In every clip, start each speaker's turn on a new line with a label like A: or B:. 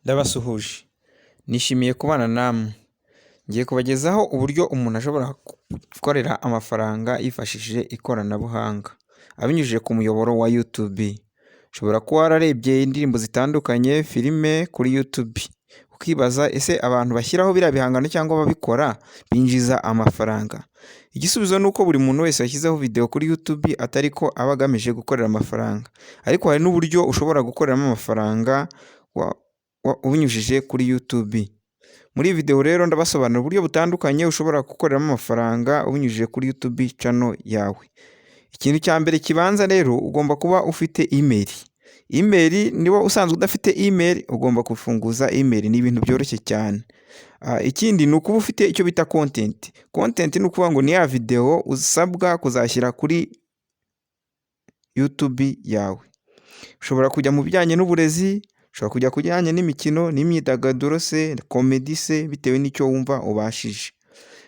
A: Ndabasuhuje, nishimiye kubana namwe. Ngiye kubagezaho uburyo umuntu ashobora gukorera amafaranga yifashishije ikoranabuhanga, abinyujije ku muyoboro wa YouTube. Ushobora kuba wararebye indirimbo zitandukanye, filime kuri YouTube, ukibaza ese abantu bashyiraho biriya bihangano cyangwa ababikora binjiza amafaranga? Igisubizo ni uko buri muntu wese yashyizeho video kuri YouTube atari ko aba agamije gukorera amafaranga, ariko hari n'uburyo ushobora gukoreramo amafaranga ubinyujije kuri YouTube. Muri iyi video rero ndabasobanurira uburyo butandukanye ushobora gukoreramo amafaranga ubinyujije kuri YouTube channel yawe. Ikintu cya mbere kibanza rero ugomba kuba ufite email. Email niba usanzwe udafite email ugomba kufunguza email, ni ibintu byoroshye cyane. Ikindi ni ukuba ufite icyo bita content. Content ni ukuvuga ngo ni ya video usabwa kuzashyira kuri YouTube yawe. Ushobora kujya mu bijyanye n'uburezi, ushobora kujya ku bijyanye n'imikino n'imyidagaduro se, comedy se, bitewe n'icyo wumva ubashije.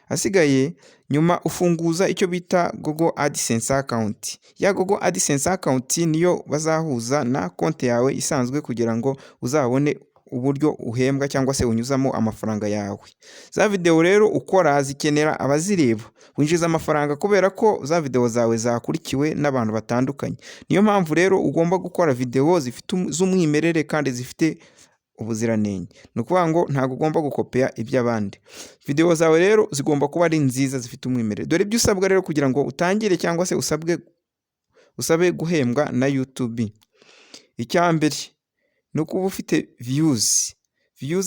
A: Hasigaye nyuma ufunguza icyo bita Google AdSense account. Ya Google AdSense account niyo bazahuza na konti yawe isanzwe kugira ngo uzabone uburyo uhembwa cyangwa se unyuzamo amafaranga yawe. Za video rero ukora zikenera abazireba, winjiza amafaranga kubera ko za video zawe zakurikiwe n'abantu batandukanye. Niyo mpamvu rero ugomba gukora video zifite z'umwimerere kandi zifite ubuziranenge. Ni ukuvuga ngo ntabwo ugomba gukopera iby'abandi. Video zawe rero zigomba kuba ari nziza zifite umwimerere. Dore ibyo usabwa rero kugira ngo utangire cyangwa se usabe guhembwa na YouTube. Icya mbere ni ukuba ufite views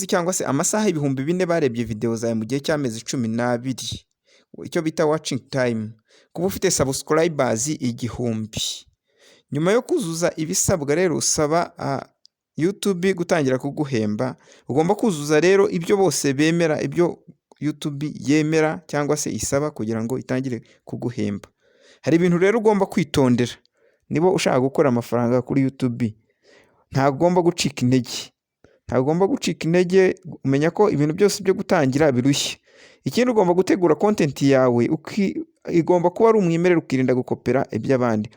A: cyangwa se amasaha 4,000 barebye video zawe mu gihe cy'amezi 12, icyo bita watching time. Kuba ufite subscribers 1,000. Nyuma yo kuzuza ibisabwa rero usaba YouTube gutangira kuguhemba. Ugomba kuzuza rero ibyo bose bemera, ibyo YouTube yemera cyangwa se isaba kugira ngo itangire kuguhemba. Hari ibintu rero ugomba kwitondera niba ushaka gukora amafaranga kuri YouTube. Ntabwo ugomba gucika intege, umenya ko ibintu byose byo gutangira birushya. Ikindi ugomba gutegura content yawe igomba kuba ari umwimerere, ukirinda gukopera iby'abandi.